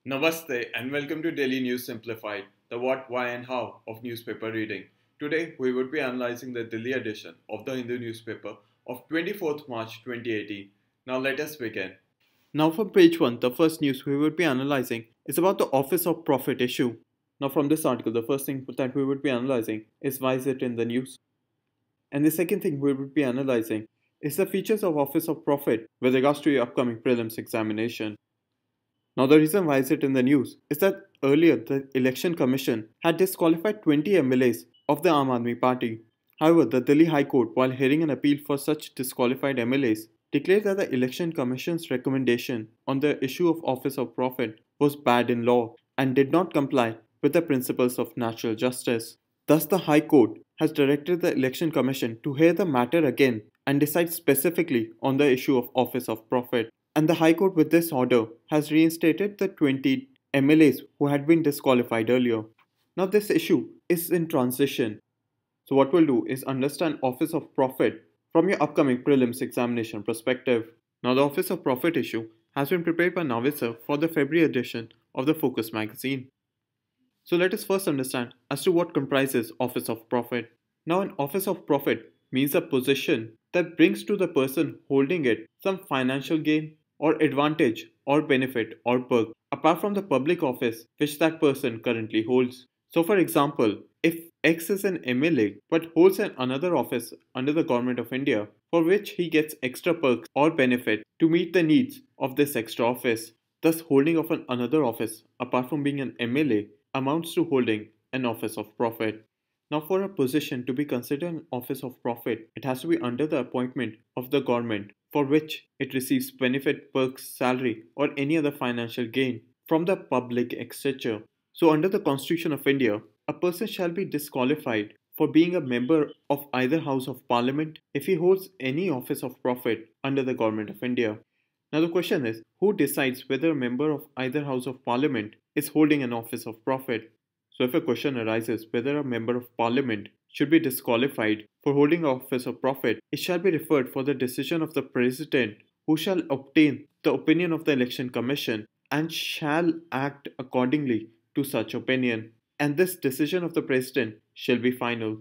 Namaste and welcome to Daily News Simplified, the what, why and how of newspaper reading. Today we would be analyzing the Delhi edition of the Hindu newspaper of 24th March 2018. Now let us begin. Now from page 1, the first news we would be analyzing is about the Office of Profit issue. Now from this article, the first thing that we would be analyzing is why is it in the news? And the second thing we would be analyzing is the features of Office of Profit with regards to your upcoming prelims examination. Now the reason why is it in the news is that earlier the Election Commission had disqualified 20 MLAs of the Aam Aadmi Party. However, the Delhi High Court, while hearing an appeal for such disqualified MLAs, declared that the Election Commission's recommendation on the issue of Office of Profit was bad in law and did not comply with the principles of natural justice. Thus, the High Court has directed the Election Commission to hear the matter again and decide specifically on the issue of Office of Profit. And the High Court with this order has reinstated the 20 MLAs who had been disqualified earlier. Now this issue is in transition. So what we'll do is understand Office of Profit from your upcoming prelims examination perspective. Now the Office of Profit issue has been prepared by Navitsa for the February edition of the Focus magazine. So let us first understand as to what comprises Office of Profit. Now an Office of Profit means a position that brings to the person holding it some financial gain or advantage or benefit or perk apart from the public office which that person currently holds. So for example, if X is an MLA but holds another office under the Government of India for which he gets extra perks or benefit to meet the needs of this extra office, thus holding of another office apart from being an MLA amounts to holding an Office of Profit. Now for a position to be considered an Office of Profit, it has to be under the appointment of the government for which it receives benefit, perks, salary or any other financial gain from the public exchequer. So under the Constitution of India, a person shall be disqualified for being a member of either House of Parliament if he holds any Office of Profit under the Government of India. Now the question is, who decides whether a member of either House of Parliament is holding an Office of Profit? So if a question arises whether a member of parliament should be disqualified for holding office of profit, it shall be referred for the decision of the president, who shall obtain the opinion of the election commission and shall act accordingly to such opinion. And this decision of the president shall be final.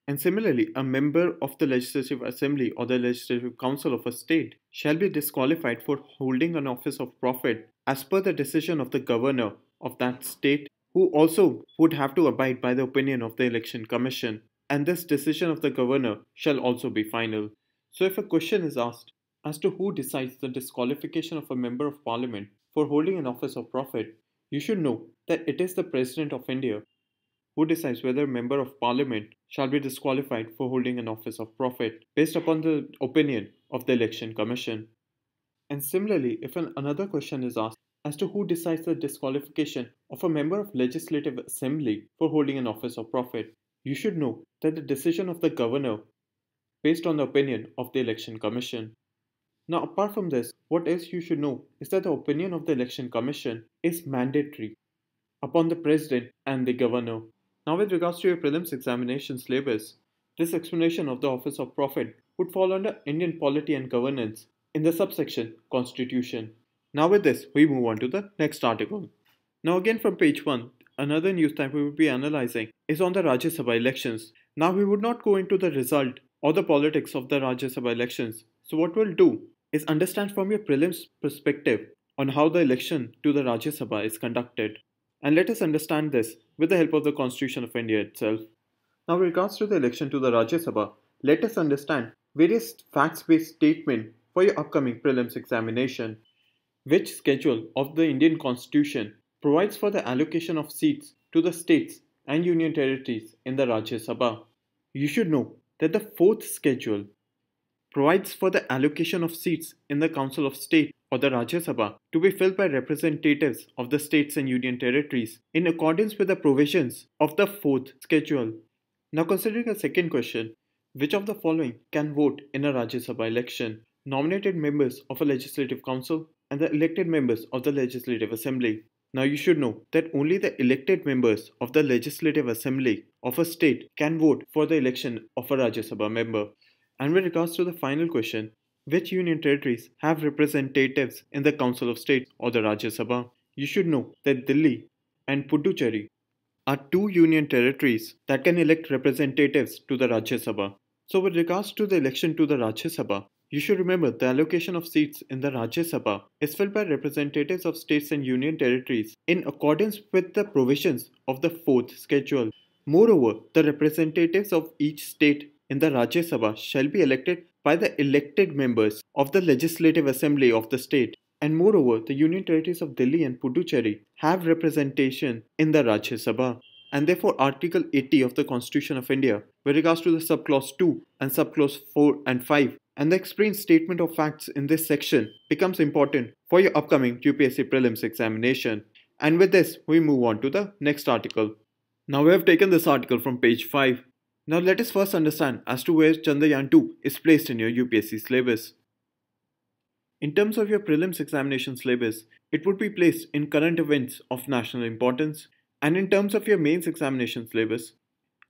And similarly, a member of the Legislative Assembly or the Legislative Council of a state shall be disqualified for holding an office of profit as per the decision of the governor of that state, who also would have to abide by the opinion of the Election Commission, and this decision of the governor shall also be final. So if a question is asked as to who decides the disqualification of a member of parliament for holding an office of profit, you should know that it is the President of India who decides whether a member of parliament shall be disqualified for holding an office of profit based upon the opinion of the Election Commission. And similarly, if another question is asked as to who decides the disqualification of a member of Legislative Assembly for holding an office of profit, you should know that the decision of the governor based on the opinion of the Election Commission. Now apart from this, what else you should know is that the opinion of the Election Commission is mandatory upon the President and the Governor. Now with regards to your prelims examination syllabus, this explanation of the Office of Profit would fall under Indian Polity and Governance in the subsection Constitution. Now with this, we move on to the next article. Now again from page 1, another news that we will be analyzing is on the Rajya Sabha elections. Now we would not go into the result or the politics of the Rajya Sabha elections. So what we'll do is understand from your prelims perspective on how the election to the Rajya Sabha is conducted. And let us understand this with the help of the Constitution of India itself. Now with regards to the election to the Rajya Sabha, let us understand various facts-based statements for your upcoming prelims examination. Which schedule of the Indian Constitution provides for the allocation of seats to the states and union territories in the Rajya Sabha? You should know that the fourth schedule provides for the allocation of seats in the Council of State or the Rajya Sabha to be filled by representatives of the states and union territories in accordance with the provisions of the fourth schedule. Now considering a second question, which of the following can vote in a Rajya Sabha election? Nominated members of a legislative council and the elected members of the Legislative Assembly. Now you should know that only the elected members of the Legislative Assembly of a state can vote for the election of a Rajya Sabha member. And with regards to the final question, which union territories have representatives in the Council of State or the Rajya Sabha? you should know that Delhi and Puducherry are two union territories that can elect representatives to the Rajya Sabha. So, with regards to the election to the Rajya Sabha, you should remember the allocation of seats in the Rajya Sabha is filled by representatives of states and union territories in accordance with the provisions of the fourth schedule. Moreover, the representatives of each state in the Rajya Sabha shall be elected by the elected members of the Legislative Assembly of the state. And moreover, the Union Territories of Delhi and Puducherry have representation in the Rajya Sabha. And therefore, Article 80 of the Constitution of India, with regards to the subclause 2 and subclause 4 and 5, and the explained statement of facts in this section becomes important for your upcoming UPSC Prelims examination. And with this, we move on to the next article. Now we have taken this article from page 5. Now let us first understand as to where Chandrayaan2 is placed in your UPSC syllabus. In terms of your prelims examination syllabus, it would be placed in current events of national importance, and in terms of your mains examination syllabus,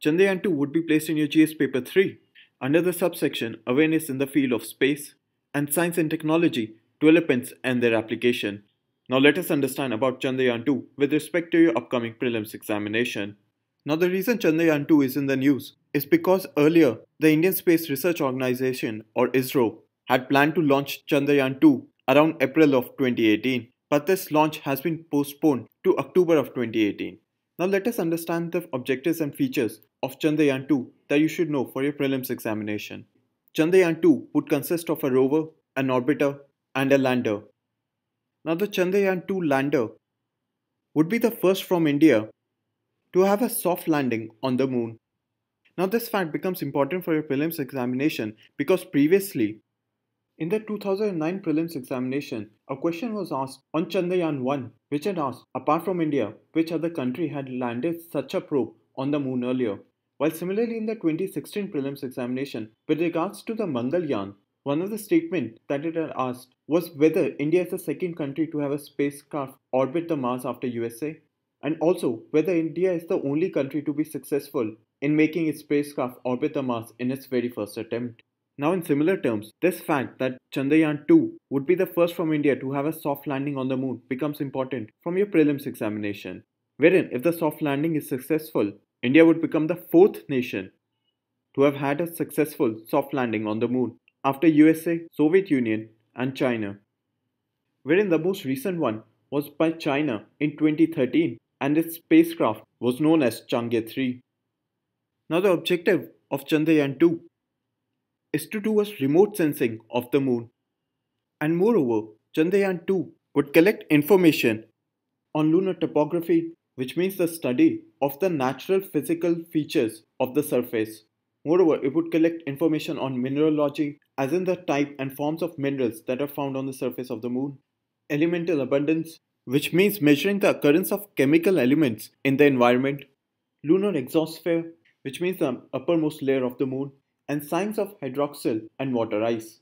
Chandrayaan2 would be placed in your GS paper 3 under the subsection Awareness in the Field of Space and Science and Technology Developments and Their Application. Now let us understand about Chandrayaan2 with respect to your upcoming prelims examination. Now the reason Chandrayaan2 is in the news is because earlier the Indian Space Research Organization or ISRO had planned to launch Chandrayaan2 around April of 2018, but this launch has been postponed to October of 2018. Now let us understand the objectives and features of Chandrayaan2 that you should know for your prelims examination. Chandrayaan2 would consist of a rover, an orbiter, and a lander. Now the Chandrayaan2 lander would be the first from India to have a soft landing on the moon. Now this fact becomes important for your prelims examination because previously in the 2009 prelims examination, a question was asked on Chandrayaan-1 which had asked, apart from India, which other country had landed such a probe on the moon earlier. While similarly in the 2016 prelims examination, with regards to the Mangalyaan, one of the statements that it had asked was whether India is the second country to have a spacecraft orbit the Mars after USA, and also whether India is the only country to be successful in making its spacecraft orbit the Mars in its very first attempt. Now, in similar terms, this fact that Chandrayaan-2 would be the first from India to have a soft landing on the moon becomes important from your prelims examination, wherein if the soft landing is successful, India would become the fourth nation to have had a successful soft landing on the moon after USA, Soviet Union, and China, wherein the most recent one was by China in 2013 and its spacecraft was known as Chang'e 3. Now, the objective of Chandrayaan-2 is to do a remote sensing of the moon. And moreover, Chandrayaan-2 would collect information on lunar topography, which means the study of the natural physical features of the surface. Moreover, it would collect information on mineralogy, as in the type and forms of minerals that are found on the surface of the moon. Elemental abundance, which means measuring the occurrence of chemical elements in the environment. Lunar exosphere, which means the uppermost layer of the moon, and signs of hydroxyl and water ice.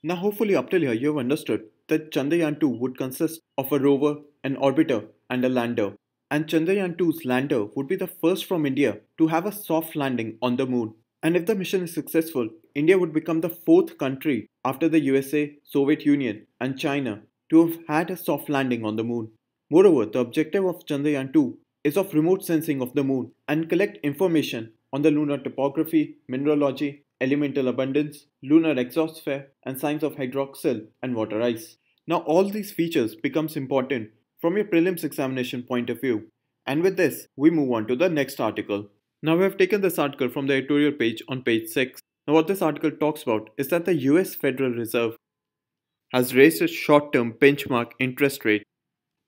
Now hopefully up till here you have understood that Chandrayaan-2 would consist of a rover, an orbiter and a lander. And Chandrayaan-2's lander would be the first from India to have a soft landing on the moon. And if the mission is successful, India would become the fourth country after the USA, Soviet Union and China to have had a soft landing on the moon. Moreover, the objective of Chandrayaan-2 is of remote sensing of the moon and collect information on the lunar topography, mineralogy, elemental abundance, lunar exosphere, and signs of hydroxyl and water ice. Now all these features becomes important from your prelims examination point of view. And with this, we move on to the next article. Now we have taken this article from the editorial page on page 6. Now what this article talks about is that the US Federal Reserve has raised its short-term benchmark interest rate.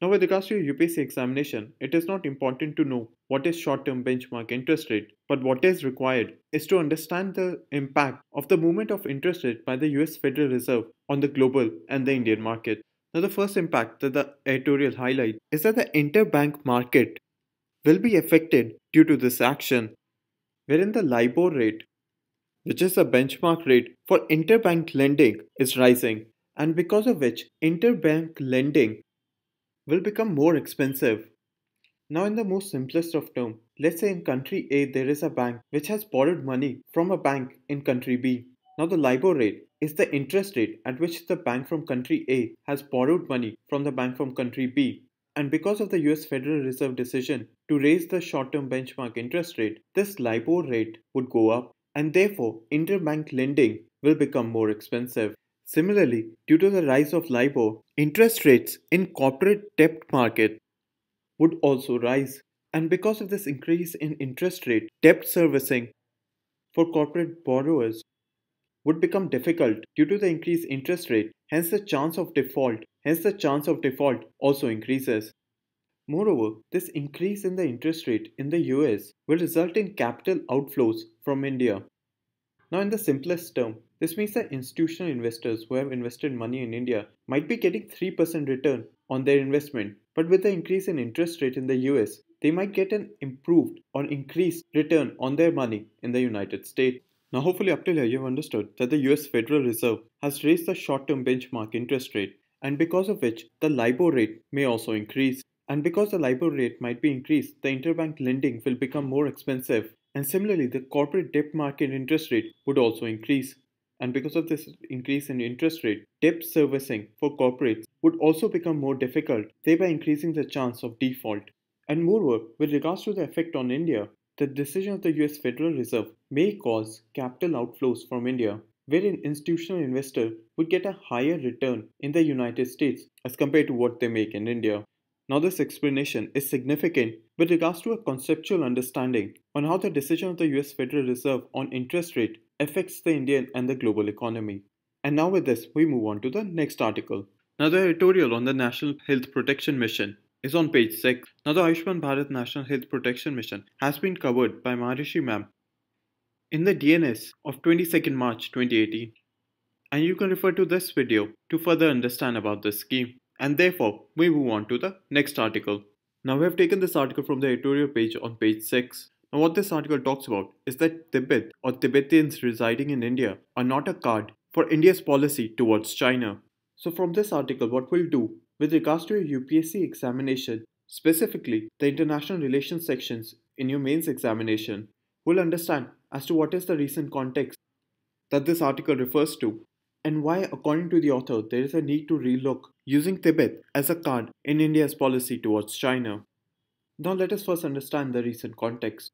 Now with regards to your UPSC examination, it is not important to know what is short-term benchmark interest rate, but what is required is to understand the impact of the movement of interest rate by the US Federal Reserve on the global and the Indian market. Now the first impact that the editorial highlights is that the interbank market will be affected due to this action, wherein the LIBOR rate, which is the benchmark rate for interbank lending, is rising, and because of which interbank lending will become more expensive. Now in the most simplest of terms, let's say in country A there is a bank which has borrowed money from a bank in country B. Now the LIBOR rate is the interest rate at which the bank from country A has borrowed money from the bank from country B. And because of the US Federal Reserve decision to raise the short-term benchmark interest rate, this LIBOR rate would go up and therefore interbank lending will become more expensive. Similarly, due to the rise of LIBOR, interest rates in corporate debt market would also rise. And because of this increase in interest rate, debt servicing for corporate borrowers would become difficult due to the increased interest rate. Hence the chance of default also increases. Moreover, this increase in the interest rate in the US will result in capital outflows from India. Now, in the simplest term, this means that institutional investors who have invested money in India might be getting 3% return on their investment, but with the increase in interest rate in the US, they might get an improved or increased return on their money in the United States. Now, hopefully, up till here, you've understood that the US Federal Reserve has raised the short term benchmark interest rate, and because of which the LIBOR rate may also increase. And because the LIBOR rate might be increased, the interbank lending will become more expensive. And similarly, the corporate debt market interest rate would also increase. And because of this increase in interest rate, debt servicing for corporates would also become more difficult, thereby increasing the chance of default. And moreover, with regards to the effect on India, the decision of the US Federal Reserve may cause capital outflows from India, wherein institutional investor would get a higher return in the United States as compared to what they make in India. Now, this explanation is significant with regards to a conceptual understanding on how the decision of the US Federal Reserve on interest rate affects the Indian and the global economy. And now, with this, we move on to the next article. Now, the editorial on the National Health Protection Mission is on page 6. Now, the Ayushman Bharat National Health Protection Mission has been covered by Maharishi ma'am in the DNS of 22nd March 2018. And you can refer to this video to further understand about this scheme. And therefore, we move on to the next article. Now we have taken this article from the editorial page on page 6. Now what this article talks about is that Tibet or Tibetans residing in India are not a card for India's policy towards China. So from this article, what we'll do with regards to your UPSC examination, specifically the international relations sections in your mains examination, we'll understand as to what is the recent context that this article refers to and why, according to the author, there is a need to relook using Tibet as a card in India's policy towards China. Now, let us first understand the recent context.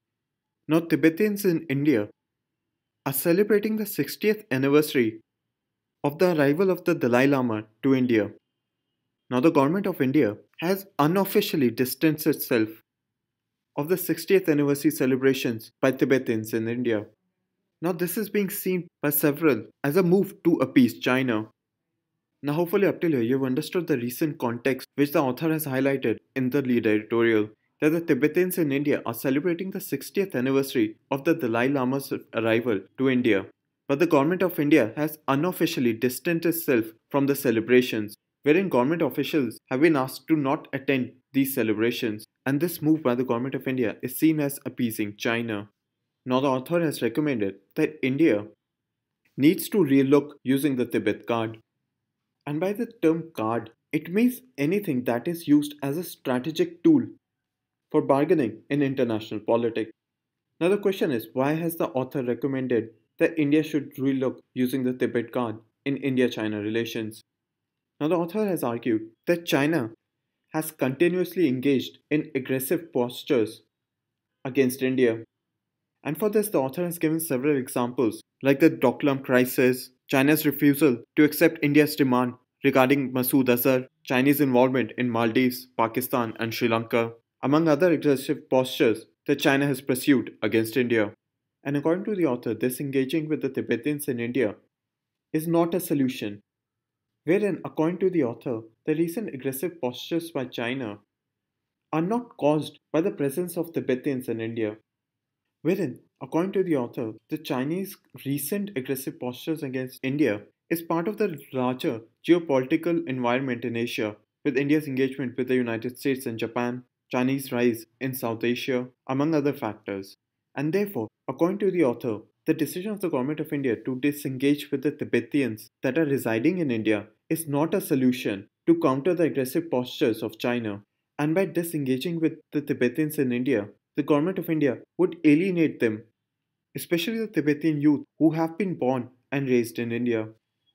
Now, Tibetans in India are celebrating the 60th anniversary of the arrival of the Dalai Lama to India. Now, the government of India has unofficially distanced itself of the 60th anniversary celebrations by Tibetans in India. Now, this is being seen by several as a move to appease China. Now, hopefully, up till here, you've understood the recent context which the author has highlighted in the lead editorial that the Tibetans in India are celebrating the 60th anniversary of the Dalai Lama's arrival to India. But the government of India has unofficially distanced itself from the celebrations, wherein government officials have been asked to not attend these celebrations. And this move by the government of India is seen as appeasing China. Now, the author has recommended that India needs to relook using the Tibet card. And by the term card, it means anything that is used as a strategic tool for bargaining in international politics. Now, the question is, why has the author recommended that India should relook using the Tibet card in India China relations? Now, the author has argued that China has continuously engaged in aggressive postures against India. And for this, the author has given several examples, like the Doklam crisis, China's refusal to accept India's demand regarding Masood Azhar, Chinese involvement in Maldives, Pakistan, and Sri Lanka, among other aggressive postures that China has pursued against India. And according to the author, this engaging with the Tibetans in India is not a solution, wherein, according to the author, the recent aggressive postures by China are not caused by the presence of Tibetans in India. Wherein, according to the author, the Chinese recent aggressive postures against India is part of the larger geopolitical environment in Asia, with India's engagement with the United States and Japan, Chinese rise in South Asia, among other factors. And therefore, according to the author, the decision of the government of India to disengage with the Tibetans that are residing in India is not a solution to counter the aggressive postures of China. And by disengaging with the Tibetans in India, the government of India would alienate them, especially the Tibetan youth who have been born and raised in India.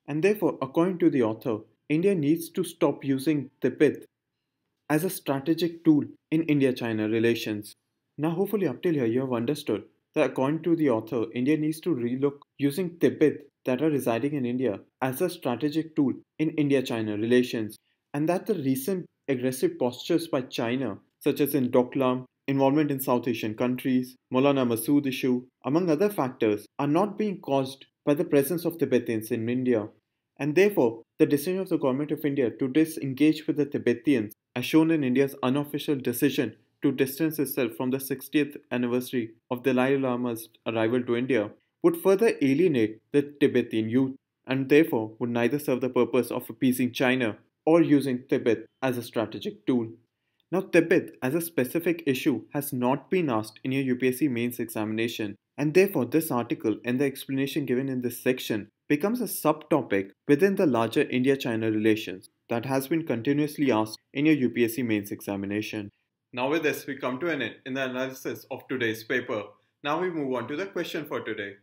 And therefore, according to the author, India needs to stop using Tibet as a strategic tool in India-China relations. Now, hopefully, up till here, you have understood that according to the author, India needs to relook using Tibet that are residing in India as a strategic tool in India-China relations, and that the recent aggressive postures by China, such as in Doklam, involvement in South Asian countries, Maulana Masood issue, among other factors, are not being caused by the presence of Tibetans in India. And therefore, the decision of the government of India to disengage with the Tibetans, as shown in India's unofficial decision to distance itself from the 60th anniversary of Dalai Lama's arrival to India, would further alienate the Tibetan youth and therefore would neither serve the purpose of appeasing China or using Tibet as a strategic tool. Now, Tibet as a specific issue has not been asked in your UPSC mains examination, and therefore, this article and the explanation given in this section becomes a subtopic within the larger India China relations that has been continuously asked in your UPSC mains examination. Now, with this, we come to an end in the analysis of today's paper. Now, we move on to the question for today.